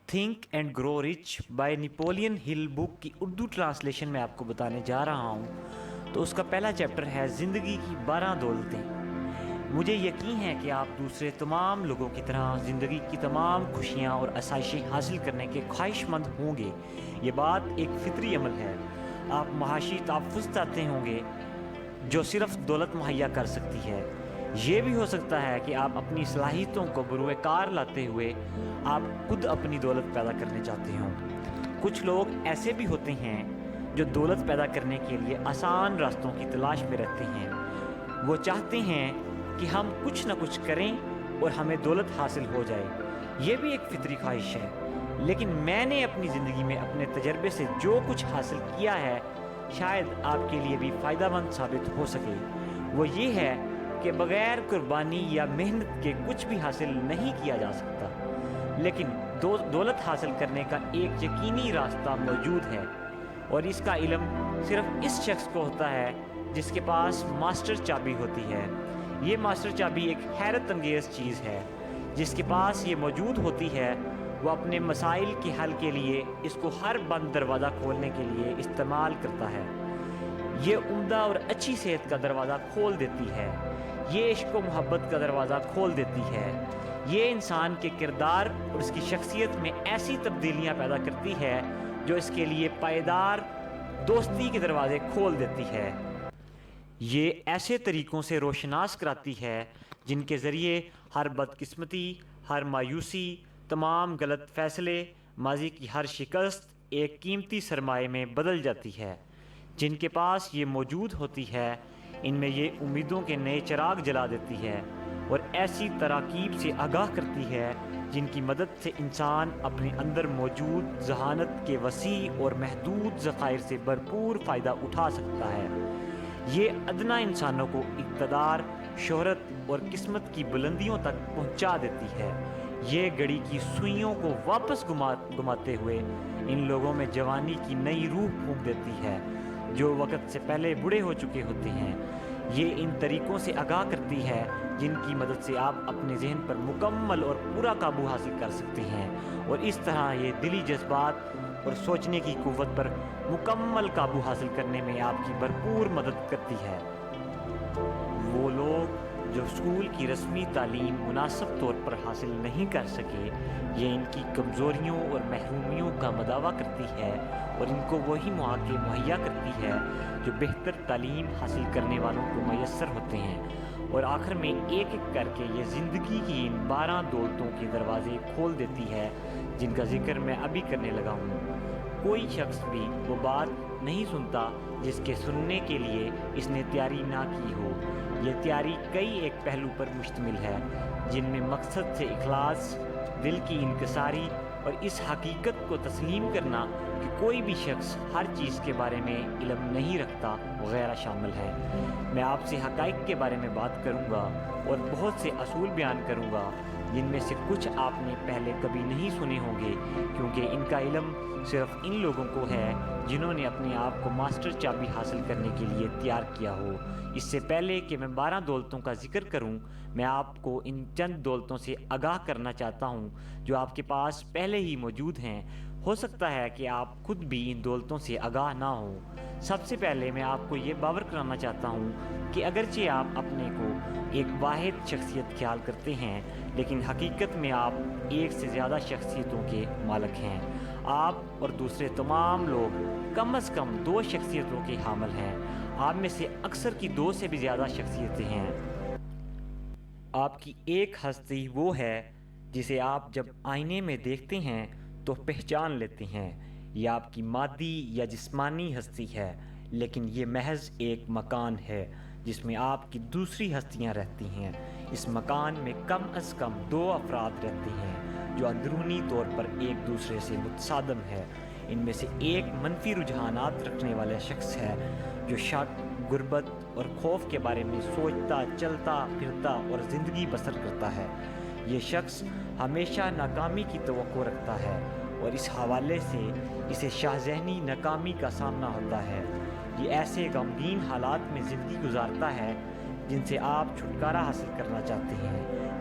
Think and grow rich by Napoleon Hill book کی Urdu translation میں آپ کو بتانے جا رہا ہوں۔ تو اس کا پہلا چیپٹر ہے زندگی کی 12 دولتیں۔ مجھے یقین ہے کہ آپ دوسرے تمام لوگوں کی طرح زندگی کی تمام خوشیاں اور آسائشیں حاصل کرنے کے خواہش مند ہوں گے۔ یہ بات ایک فطری عمل ہے۔ آپ معاشی تحفظ چاہتے ہوں گے جو صرف دولت مہیا کر سکتی ہے۔ یہ بھی ہو سکتا ہے کہ آپ اپنی صلاحیتوں کو بروئے کار لاتے ہوئے آپ خود اپنی دولت پیدا کرنے چاہتے ہوں۔ کچھ لوگ ایسے بھی ہوتے ہیں جو دولت پیدا کرنے کے لیے آسان راستوں کی تلاش میں رہتے ہیں۔ وہ چاہتے ہیں کہ ہم کچھ نہ کچھ کریں اور ہمیں دولت حاصل ہو جائے۔ یہ بھی ایک فطری خواہش ہے، لیکن میں نے اپنی زندگی میں اپنے تجربے سے جو کچھ حاصل کیا ہے شاید آپ کے لیے بھی فائدہ مند ثابت ہو سکے۔ وہ یہ ہے کہ بغیر قربانی یا محنت کے کچھ بھی حاصل نہیں کیا جا سکتا، لیکن دولت حاصل کرنے کا ایک یقینی راستہ موجود ہے، اور اس کا علم صرف اس شخص کو ہوتا ہے جس کے پاس ماسٹر چابی ہوتی ہے۔ یہ ماسٹر چابی ایک حیرت انگیز چیز ہے۔ جس کے پاس یہ موجود ہوتی ہے وہ اپنے مسائل کے حل کے لیے اس کو ہر بند دروازہ کھولنے کے لیے استعمال کرتا ہے۔ یہ عمدہ اور اچھی صحت کا دروازہ کھول دیتی ہے۔ یہ عشق و محبت کا دروازہ کھول دیتی ہے۔ یہ انسان کے کردار اور اس کی شخصیت میں ایسی تبدیلیاں پیدا کرتی ہے جو اس کے لیے پائیدار دوستی کے دروازے کھول دیتی ہے۔ یہ ایسے طریقوں سے روشناس کراتی ہے جن کے ذریعے ہر بدقسمتی، ہر مایوسی، تمام غلط فیصلے، ماضی کی ہر شکست ایک قیمتی سرمایہ میں بدل جاتی ہے۔ جن کے پاس یہ موجود ہوتی ہے ان میں یہ امیدوں کے نئے چراغ جلا دیتی ہے اور ایسی تراکیب سے آگاہ کرتی ہے جن کی مدد سے انسان اپنے اندر موجود ذہانت کے وسیع اور محدود ذخائر سے بھرپور فائدہ اٹھا سکتا ہے۔ یہ ادنا انسانوں کو اقتدار، شہرت اور قسمت کی بلندیوں تک پہنچا دیتی ہے۔ یہ گھڑی کی سوئیوں کو واپس گھماتے ہوئے ان لوگوں میں جوانی کی نئی روح پھونک دیتی ہے جو وقت سے پہلے بوڑھے ہو چکے ہوتے ہیں۔ یہ ان طریقوں سے آگاہ کرتی ہے جن کی مدد سے آپ اپنے ذہن پر مکمل اور پورا قابو حاصل کر سکتے ہیں، اور اس طرح یہ دلی جذبات اور سوچنے کی قوت پر مکمل قابو حاصل کرنے میں آپ کی بھرپور مدد کرتی ہے۔ وہ لوگ جو اسکول کی رسمی تعلیم مناسب طور پر حاصل نہیں کر سکے، یہ ان کی کمزوریوں اور محرومیوں کا مداوع کرتی ہے اور ان کو وہی مواقع مہیا کرتی ہے جو بہتر تعلیم حاصل کرنے والوں کو میسر ہوتے ہیں، اور آخر میں ایک ایک کر کے یہ زندگی کی ان 12 دولتوں کے دروازے کھول دیتی ہے جن کا ذکر میں ابھی کرنے لگا ہوں۔ کوئی شخص بھی وہ بات نہیں سنتا جس کے سننے کے لیے اس نے تیاری نہ کی ہو۔ یہ تیاری کئی ایک پہلو پر مشتمل ہے جن میں مقصد سے اخلاص، دل کی انکساری اور اس حقیقت کو تسلیم کرنا کہ کوئی بھی شخص ہر چیز کے بارے میں علم نہیں رکھتا وغیرہ شامل ہے۔ میں آپ سے حقائق کے بارے میں بات کروں گا اور بہت سے اصول بیان کروں گا جن میں سے کچھ آپ نے پہلے کبھی نہیں سنے ہوں گے، کیونکہ ان کا علم صرف ان لوگوں کو ہے جنہوں نے اپنے آپ کو ماسٹر چابی حاصل کرنے کے لیے تیار کیا ہو۔ اس سے پہلے کہ میں 12 دولتوں کا ذکر کروں، میں آپ کو ان چند دولتوں سے آگاہ کرنا چاہتا ہوں جو آپ کے پاس پہلے ہی موجود ہیں۔ ہو سکتا ہے کہ آپ خود بھی ان دولتوں سے آگاہ نہ ہوں۔ سب سے پہلے میں آپ کو یہ باور کرانا چاہتا ہوں کہ اگرچہ آپ اپنے کو ایک واحد شخصیت خیال کرتے ہیں، لیکن حقیقت میں آپ ایک سے زیادہ شخصیتوں کے مالک ہیں۔ آپ اور دوسرے تمام لوگ کم از کم 2 شخصیتوں کے حامل ہیں۔ آپ میں سے اکثر کی 2 سے بھی زیادہ شخصیتیں ہیں۔ آپ کی ایک ہستی وہ ہے جسے آپ جب آئینے میں دیکھتے ہیں تو پہچان لیتے ہیں۔ یہ آپ کی مادی یا جسمانی ہستی ہے، لیکن یہ محض ایک مکان ہے جس میں آپ کی دوسری ہستیاں رہتی ہیں۔ اس مکان میں کم از کم 2 افراد رہتے ہیں جو اندرونی طور پر ایک دوسرے سے متصادم ہے۔ ان میں سے ایک منفی رجحانات رکھنے والا شخص ہے جو شک، غربت اور خوف کے بارے میں سوچتا، چلتا پھرتا اور زندگی بسر کرتا ہے۔ یہ شخص ہمیشہ ناکامی کی توقع رکھتا ہے اور اس حوالے سے اسے شاہ ذہنی ناکامی کا سامنا ہوتا ہے۔ یہ ایسے غمگین حالات میں زندگی گزارتا ہے جن سے آپ چھٹکارا حاصل کرنا چاہتے ہیں،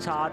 7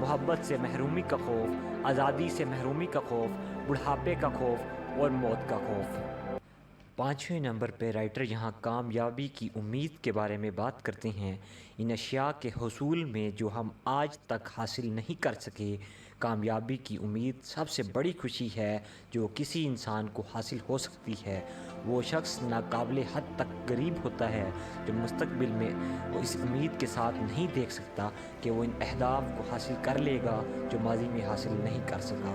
محبت سے محرومی کا خوف، آزادی سے محرومی کا خوف، بڑھاپے کا خوف اور موت کا خوف۔ 5ویں نمبر پہ رائٹر یہاں کامیابی کی امید کے بارے میں بات کرتے ہیں۔ ان اشیاء کے حصول میں جو ہم آج تک حاصل نہیں کر سکے، کامیابی کی امید سب سے بڑی خوشی ہے جو کسی انسان کو حاصل ہو سکتی ہے۔ وہ شخص ناقابل حد تک غریب ہوتا ہے جو مستقبل میں وہ اس امید کے ساتھ نہیں دیکھ سکتا کہ وہ ان اہداف کو حاصل کر لے گا جو ماضی میں حاصل نہیں کر سکا۔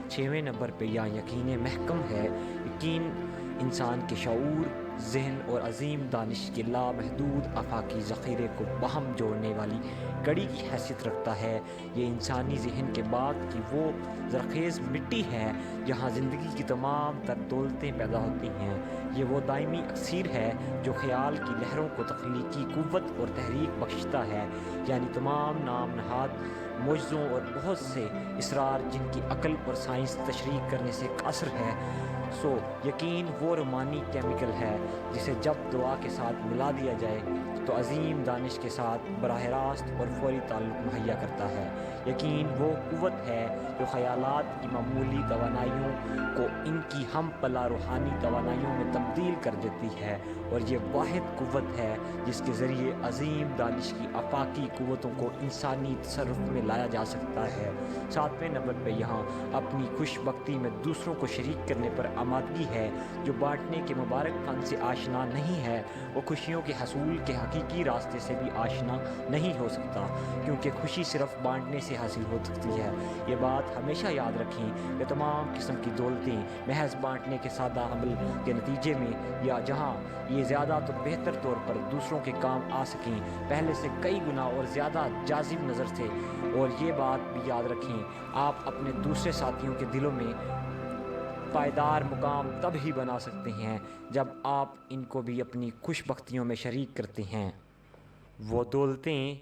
6ویں نمبر پہ یہاں یقین محکم ہے۔ یقین انسان کے شعور، ذہن اور عظیم دانش کے لامحدود آفاقی ذخیرے کو باہم جوڑنے والی کڑی کی حیثیت رکھتا ہے۔ یہ انسانی ذہن کے بعد کی وہ زرخیز مٹی ہے جہاں زندگی کی تمام تر دولتیں پیدا ہوتی ہیں۔ یہ وہ دائمی اکسیر ہے جو خیال کی لہروں کو تخلیقی قوت اور تحریک بخشتا ہے، یعنی تمام نام نہاد معجزوں اور بہت سے اسرار جن کی عقل اور سائنس تشریح کرنے سے قاصر ہے۔ یقین وہ رومانی کیمیکل ہے جسے جب دعا کے ساتھ ملا دیا جائے تو عظیم دانش کے ساتھ براہ راست اور فوری تعلق مہیا کرتا ہے۔ یقین وہ قوت ہے جو خیالات کی معمولی توانائیوں کو ان کی ہم پلا روحانی توانائیوں میں تبدیل کر دیتی ہے، اور یہ واحد قوت ہے جس کے ذریعے عظیم دانش کی آفاقی قوتوں کو انسانی تصرف میں لایا جا سکتا ہے۔ 7ویں نمبر پہ یہاں اپنی خوش بختی میں دوسروں کو شریک کرنے پر آمادگی ہے۔ جو بانٹنے کے مبارک فن سے آشنا نہیں ہے وہ خوشیوں کے حصول کے حقیقی راستے سے بھی آشنا نہیں ہو سکتا، کیونکہ خوشی صرف بانٹنے سے حاصل ہو سکتی ہے۔ یہ بات ہمیشہ یاد رکھیں کہ تمام قسم کی دولتیں محض بانٹنے کے سادہ عمل کے نتیجے میں، یا جہاں یہ زیادہ تو بہتر طور پر دوسروں کے کام آ سکیں، پہلے سے کئی گنا اور زیادہ جاذب نظر سے۔ اور یہ بات بھی یاد رکھیں، آپ اپنے دوسرے ساتھیوں کے دلوں میں پائیدار مقام تب ہی بنا سکتے ہیں جب آپ ان کو بھی اپنی خوش بختیوں میں شریک کرتے ہیں۔ وہ دولتیں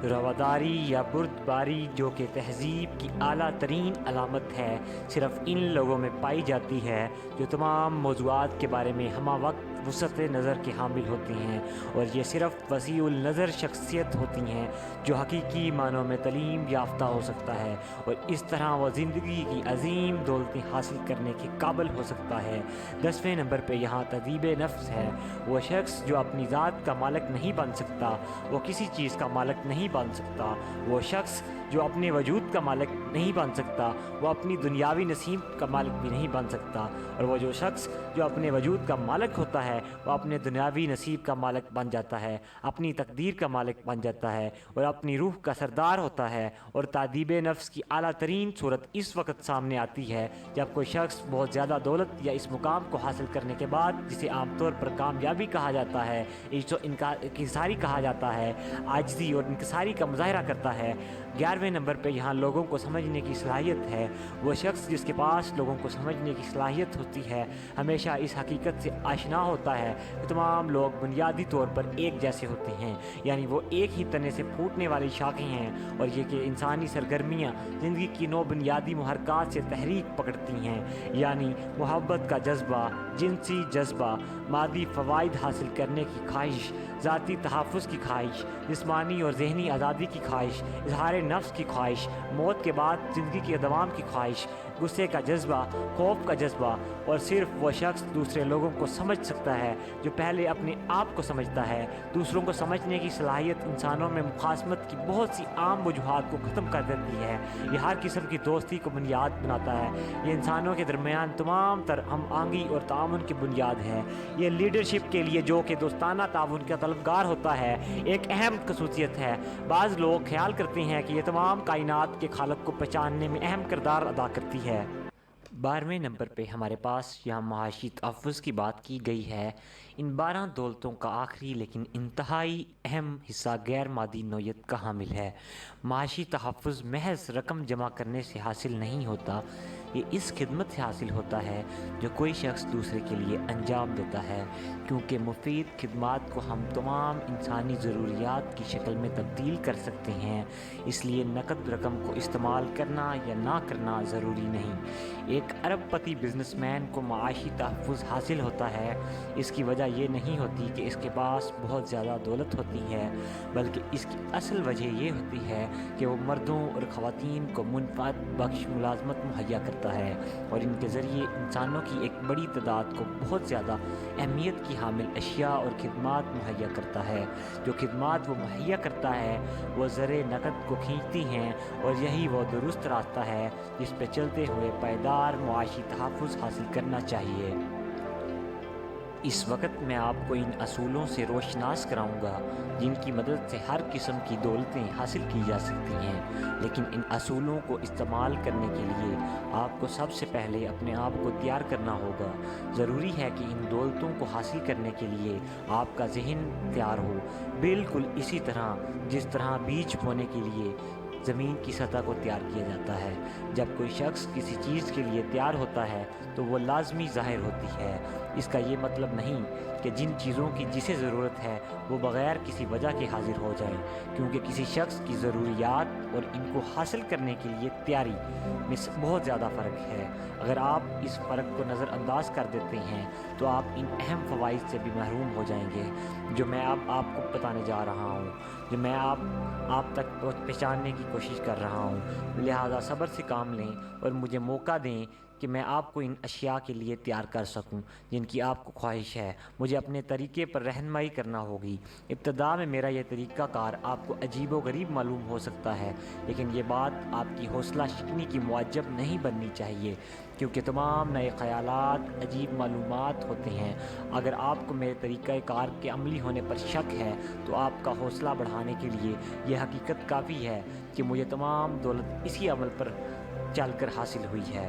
رواداری یا بردباری، جو کہ تہذیب کی اعلیٰ ترین علامت ہے، صرف ان لوگوں میں پائی جاتی ہے جو تمام موضوعات کے بارے میں ہمہ وقت وسعت نظر کے حامل ہوتے ہیں، اور یہ صرف وسیع النظر شخصیت ہوتی ہیں جو حقیقی معنوں میں تعلیم یافتہ ہو سکتا ہے، اور اس طرح وہ زندگی کی عظیم دولتیں حاصل کرنے کے قابل ہو سکتا ہے۔ 10ویں نمبر پہ یہاں تہذیب نفس ہے۔ وہ شخص جو اپنی ذات کا مالک نہیں بن سکتا، وہ کسی چیز کا مالک نہیں بن سکتا۔ وہ شخص جو اپنے وجود کا مالک نہیں بن سکتا، وہ اپنی دنیاوی نصیب کا مالک بھی نہیں بن سکتا، اور وہ جو شخص جو اپنے وجود کا مالک ہوتا ہے وہ اپنے دنیاوی نصیب کا مالک بن جاتا ہے، اپنی تقدیر کا مالک بن جاتا ہے، اور اپنی روح کا سردار ہوتا ہے۔ اور تادیب نفس کی اعلیٰ ترین صورت اس وقت سامنے آتی ہے جب کوئی شخص بہت زیادہ دولت یا اس مقام کو حاصل کرنے کے بعد، جسے عام طور پر کامیابی کہا جاتا ہے، انکساری کہا جاتا ہے، عاجزی اور انکساری کا مظاہرہ کرتا ہے۔ 11ویں نمبر پہ یہاں لوگوں کو سمجھنے کی صلاحیت ہے۔ وہ شخص جس کے پاس لوگوں کو سمجھنے کی صلاحیت ہوتی ہے ہمیشہ اس حقیقت سے آشنا ہوتا ہوتا ہے کہ تمام لوگ بنیادی طور پر ایک جیسے ہوتے ہیں، یعنی وہ ایک ہی تنے سے پھوٹنے والی شاخیں ہیں، اور یہ کہ انسانی سرگرمیاں زندگی کی 9 بنیادی محرکات سے تحریک پکڑتی ہیں، یعنی محبت کا جذبہ، جنسی جذبہ، مادی فوائد حاصل کرنے کی خواہش، ذاتی تحفظ کی خواہش، جسمانی اور ذہنی آزادی کی خواہش، اظہار نفس کی خواہش، موت کے بعد زندگی کے دوام کی خواہش، غصے کا جذبہ، خوف کا جذبہ، اور صرف وہ شخص دوسرے لوگوں کو سمجھ سکتا ہے جو پہلے اپنے آپ کو سمجھتا ہے۔ دوسروں کو سمجھنے کی صلاحیت انسانوں میں مخاصمت کی بہت سی عام وجوہات کو ختم کر دیتی ہے۔ یہ ہر قسم کی دوستی کو بنیاد بناتا ہے۔ یہ انسانوں کے درمیان تمام تر ہم آہنگی اور تعاون کی بنیاد ہے۔ یہ لیڈرشپ کے لیے جو کہ دوستانہ تعاون کا طلبگار ہوتا ہے ایک اہم خصوصیت ہے۔ بعض لوگ خیال کرتے ہیں کہ یہ تمام کائنات کے خالق کو پہچاننے میں اہم کردار ادا کرتی ہے۔ 12ویں نمبر پہ ہمارے پاس یہاں معاشی تحفظ کی بات کی گئی ہے۔ ان 12 دولتوں کا آخری لیکن انتہائی اہم حصہ غیر مادی نوعیت کا حامل ہے۔ معاشی تحفظ محض رقم جمع کرنے سے حاصل نہیں ہوتا، یہ اس خدمت سے حاصل ہوتا ہے جو کوئی شخص دوسرے کے لیے انجام دیتا ہے، کیونکہ مفید خدمات کو ہم تمام انسانی ضروریات کی شکل میں تبدیل کر سکتے ہیں، اس لیے نقد رقم کو استعمال کرنا یا نہ کرنا ضروری نہیں۔ ایک ارب پتی بزنس مین کو معاشی تحفظ حاصل ہوتا ہے، اس کی وجہ یہ نہیں ہوتی کہ اس کے پاس بہت زیادہ دولت ہوتی ہے، بلکہ اس کی اصل وجہ یہ ہوتی ہے کہ وہ مردوں اور خواتین کو منفعت بخش ملازمت مہیا کرتا ہے، اور ان کے ذریعے انسانوں کی ایک بڑی تعداد کو بہت زیادہ اہمیت کی حامل اشیاء اور خدمات مہیا کرتا ہے۔ جو خدمات وہ مہیا کرتا ہے وہ زر نقد کو کھینچتی ہیں، اور یہی وہ درست راستہ ہے جس پہ چلتے ہوئے پائیدار معاشی تحفظ حاصل کرنا چاہیے۔ اس وقت میں آپ کو ان اصولوں سے روشناس کراؤں گا جن کی مدد سے ہر قسم کی دولتیں حاصل کی جا سکتی ہیں، لیکن ان اصولوں کو استعمال کرنے کے لیے آپ کو سب سے پہلے اپنے آپ کو تیار کرنا ہوگا۔ ضروری ہے کہ ان دولتوں کو حاصل کرنے کے لیے آپ کا ذہن تیار ہو، بالکل اسی طرح جس طرح بیج بونے کے لیے زمین کی سطح کو تیار کیا جاتا ہے۔ جب کوئی شخص کسی چیز کے لیے تیار ہوتا ہے تو وہ لازمی ظاہر ہوتی ہے۔ اس کا یہ مطلب نہیں کہ جن چیزوں کی جسے ضرورت ہے وہ بغیر کسی وجہ کے حاضر ہو جائے، کیونکہ کسی شخص کی ضروریات اور ان کو حاصل کرنے کے لیے تیاری میں بہت زیادہ فرق ہے۔ اگر آپ اس فرق کو نظر انداز کر دیتے ہیں تو آپ ان اہم فوائد سے بھی محروم ہو جائیں گے جو میں اب آپ کو بتانے جا رہا ہوں، جو میں آپ تک پہچاننے کی کوشش کر رہا ہوں۔ لہذا صبر سے کام لیں اور مجھے موقع دیں کہ میں آپ کو ان اشیاء کے لیے تیار کر سکوں جن کی آپ کو خواہش ہے۔ مجھے اپنے طریقے پر رہنمائی کرنا ہوگی۔ ابتدا میں میرا یہ طریقہ کار آپ کو عجیب و غریب معلوم ہو سکتا ہے، لیکن یہ بات آپ کی حوصلہ شکنی کی موجب نہیں بننی چاہیے، کیونکہ تمام نئے خیالات عجیب معلومات ہوتے ہیں۔ اگر آپ کو میرے طریقہ کار کے عملی ہونے پر شک ہے تو آپ کا حوصلہ بڑھانے کے لیے یہ حقیقت کافی ہے کہ مجھے تمام دولت اسی عمل پر چل کر حاصل ہوئی ہے۔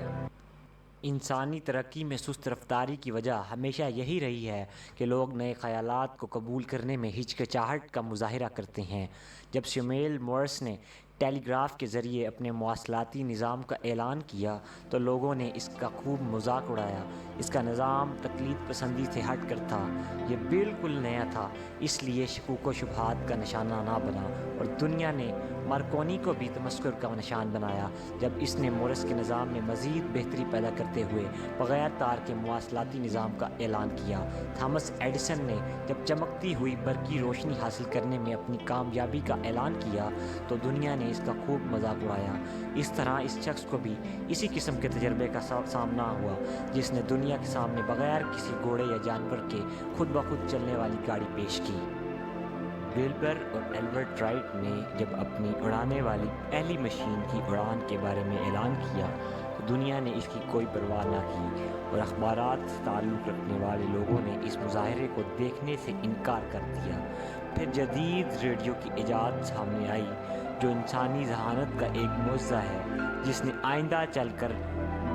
انسانی ترقی میں سست رفتاری کی وجہ ہمیشہ یہی رہی ہے کہ لوگ نئے خیالات کو قبول کرنے میں ہچکچاہٹ کا مظاہرہ کرتے ہیں۔ جب سیموئیل مورس نے ٹیلی گراف کے ذریعے اپنے مواصلاتی نظام کا اعلان کیا تو لوگوں نے اس کا خوب مذاق اڑایا۔ اس کا نظام تقلید پسندی سے ہٹ کر تھا، یہ بالکل نیا تھا، اس لیے شکوک و شبہات کا نشانہ نہ بنا، اور دنیا نے مارکونی کو بھی تمسخر کا نشان بنایا جب اس نے مورس کے نظام میں مزید بہتری پیدا کرتے ہوئے بغیر تار کے مواصلاتی نظام کا اعلان کیا۔ تھامس ایڈیسن نے جب چمکتی ہوئی برقی روشنی حاصل کرنے میں اپنی کامیابی کا اعلان کیا تو دنیا نے اس کا خوب مذاق اڑایا۔ اس طرح اس شخص کو بھی اسی قسم کے تجربے کا سامنا ہوا جس نے دنیا کے سامنے بغیر کسی گھوڑے یا جانور کے خود بخود چلنے والی گاڑی پیش کی۔ ویلبر اور ایلبرٹ رائٹ نے جب اپنی اڑانے والی پہلی مشین کی اڑان کے بارے میں اعلان کیا تو دنیا نے اس کی کوئی پرواہ نہ کی، اور اخبارات سے تعلق رکھنے والے لوگوں نے اس مظاہرے کو دیکھنے سے انکار کر دیا۔ پھر جدید ریڈیو کی ایجاد سامنے آئی جو انسانی ذہانت کا ایک معجزہ ہے جس نے آئندہ چل کر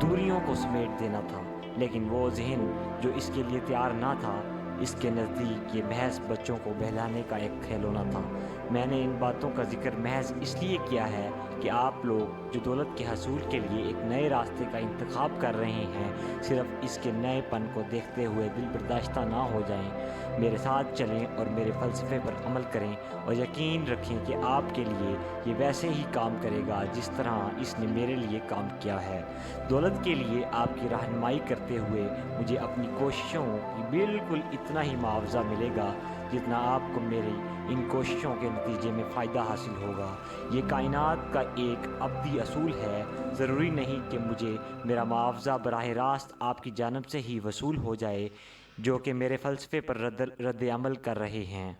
دوریوں کو سمیٹ دینا تھا، لیکن وہ ذہن جو اس کے لیے تیار نہ تھا، اس کے نزدیک یہ محض بچوں کو بہلانے کا ایک کھلونا تھا۔ میں نے ان باتوں کا ذکر محض اس لیے کیا ہے کہ آپ لوگ جو دولت کے حصول کے لیے ایک نئے راستے کا انتخاب کر رہے ہیں صرف اس کے نئے پن کو دیکھتے ہوئے دل برداشتہ نہ ہو جائیں۔ میرے ساتھ چلیں اور میرے فلسفے پر عمل کریں اور یقین رکھیں کہ آپ کے لیے یہ ویسے ہی کام کرے گا جس طرح اس نے میرے لیے کام کیا ہے۔ دولت کے لیے آپ کی رہنمائی کرتے ہوئے مجھے اپنی کوششوں کی بالکل اتنا ہی معاوضہ ملے گا جتنا آپ کو میری ان کوششوں کے نتیجے میں فائدہ حاصل ہوگا۔ یہ کائنات کا ایک ابدی اصول ہے۔ ضروری نہیں کہ مجھے میرا معاوضہ براہ راست آپ کی جانب سے ہی وصول ہو جائے جو کہ میرے فلسفے پر رد عمل کر رہے ہیں،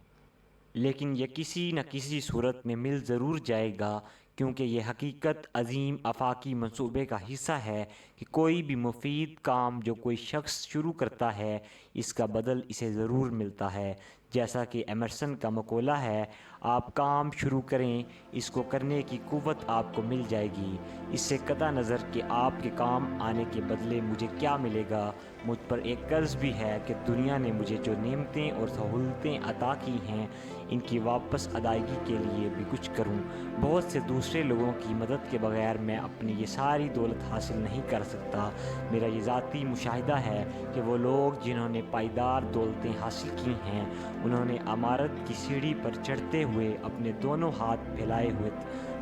لیکن یہ کسی نہ کسی صورت میں مل ضرور جائے گا، کیونکہ یہ حقیقت عظیم آفاقی منصوبے کا حصہ ہے کہ کوئی بھی مفید کام جو کوئی شخص شروع کرتا ہے اس کا بدل اسے ضرور ملتا ہے۔ جیسا کہ ایمرسن کا مقولہ ہے، آپ کام شروع کریں، اس کو کرنے کی قوت آپ کو مل جائے گی۔ اس سے قطع نظر کہ آپ کے کام آنے کے بدلے مجھے کیا ملے گا، مجھ پر ایک قرض بھی ہے کہ دنیا نے مجھے جو نعمتیں اور سہولتیں عطا کی ہیں ان کی واپس ادائیگی کے لیے بھی کچھ کروں۔ بہت سے دوسرے لوگوں کی مدد کے بغیر میں اپنی یہ ساری دولت حاصل نہیں کر سکتا۔ میرا یہ ذاتی مشاہدہ ہے کہ وہ لوگ جنہوں نے پائیدار دولتیں حاصل کی ہیں انہوں نے عمارت کی سیڑھی پر چڑھتے ہوئے اپنے دونوں ہاتھ پھیلائے ہوئے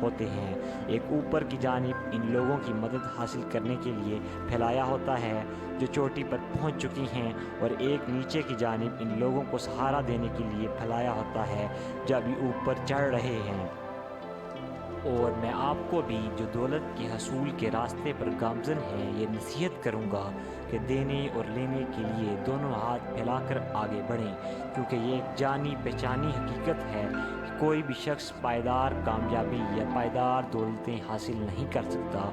ہوتے ہیں۔ ایک اوپر کی جانب ان لوگوں کی مدد حاصل کرنے کے لیے پھیلایا ہوتا ہے جو چوٹی پر پہنچ چکی ہیں، اور ایک نیچے کی جانب ان لوگوں کو سہارا دینے کے لیے پھیلایا ہوتا ہے جو ابھی اوپر چڑھ رہے ہیں۔ اور میں آپ کو بھی جو دولت کے حصول کے راستے پر گامزن ہیں یہ نصیحت کروں گا کہ دینے اور لینے کے لیے دونوں ہاتھ پھیلا کر آگے بڑھیں، کیونکہ یہ ایک جانی پہچانی حقیقت ہے کہ کوئی بھی شخص پائیدار کامیابی یا پائیدار دولتیں حاصل نہیں کر سکتا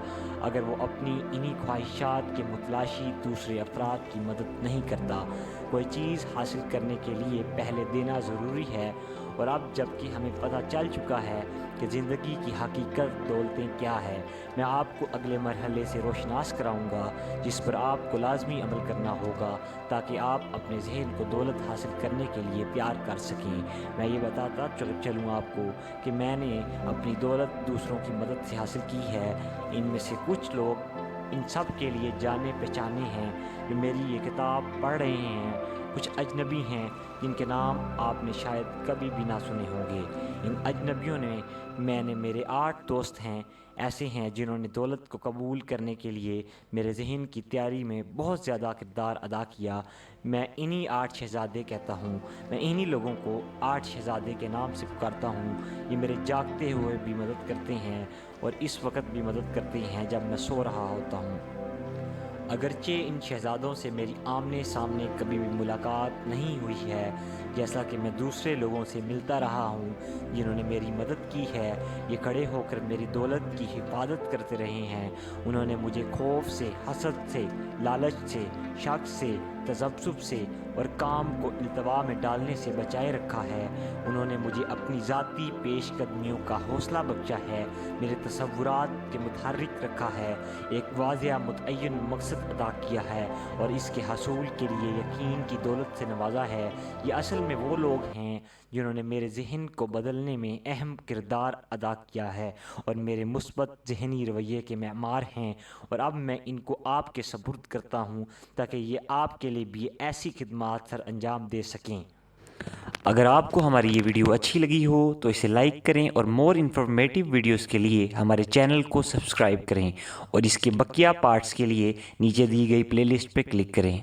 اگر وہ اپنی انہی خواہشات کے متلاشی دوسرے افراد کی مدد نہیں کرتا۔ کوئی چیز حاصل کرنے کے لیے پہلے دینا ضروری ہے، اور اب جب کہ ہمیں پتہ چل چکا ہے کہ زندگی کی حقیقت دولتیں کیا ہے، میں آپ کو اگلے مرحلے سے روشناس کراؤں گا جس پر آپ کو لازمی عمل کرنا ہوگا تاکہ آپ اپنے ذہن کو دولت حاصل کرنے کے لیے تیار کر سکیں۔ میں یہ بتاتا چلوں آپ کو کہ میں نے اپنی دولت دوسروں کی مدد سے حاصل کی ہے۔ ان میں سے کچھ لوگ ان سب کے لیے جانے پہچانے ہیں جو میری یہ کتاب پڑھ رہے ہیں، کچھ اجنبی ہیں جن کے نام آپ نے شاید کبھی بھی نہ سنے ہوں گے۔ ان اجنبیوں میں نے میرے 8 دوست ہیں، ایسے ہیں جنہوں نے دولت کو قبول کرنے کے لیے میرے ذہن کی تیاری میں بہت زیادہ کردار ادا کیا۔ میں انہی 8 شہزادے کہتا ہوں، میں انہی لوگوں کو 8 شہزادے کے نام سے پکارتا ہوں۔ یہ میرے جاگتے ہوئے بھی مدد کرتے ہیں اور اس وقت بھی مدد کرتے ہیں جب میں سو رہا ہوتا ہوں۔ اگرچہ ان شہزادوں سے میری آمنے سامنے کبھی بھی ملاقات نہیں ہوئی ہے، جیسا کہ میں دوسرے لوگوں سے ملتا رہا ہوں جنہوں نے میری مدد کی ہے، یہ کھڑے ہو کر میری دولت کی حفاظت کرتے رہے ہیں۔ انہوں نے مجھے خوف سے، حسد سے، لالچ سے، شک سے، تذبذب سے اور کام کو التوا میں ڈالنے سے بچائے رکھا ہے۔ انہوں نے مجھے اپنی ذاتی پیش قدمیوں کا حوصلہ بخشا ہے، میرے تصورات کے متحرک رکھا ہے، ایک واضح متعین مقصد عطا کیا ہے اور اس کے حصول کے لیے یقین کی دولت سے نوازا ہے۔ یہ اصل میں وہ لوگ ہیں جنہوں نے میرے ذہن کو بدلنے میں اہم کردار ادا کیا ہے اور میرے مثبت ذہنی رویے کے معمار ہیں، اور اب میں ان کو آپ کے سپرد کرتا ہوں تاکہ یہ آپ کے لیے بھی ایسی خدمات سر انجام دے سکیں۔ اگر آپ کو ہماری یہ ویڈیو اچھی لگی ہو تو اسے لائک کریں اور مور انفارمیٹیو ویڈیوز کے لیے ہمارے چینل کو سبسکرائب کریں، اور اس کے بقیہ پارٹس کے لیے نیچے دی گئی پلے لسٹ پہ کلک کریں۔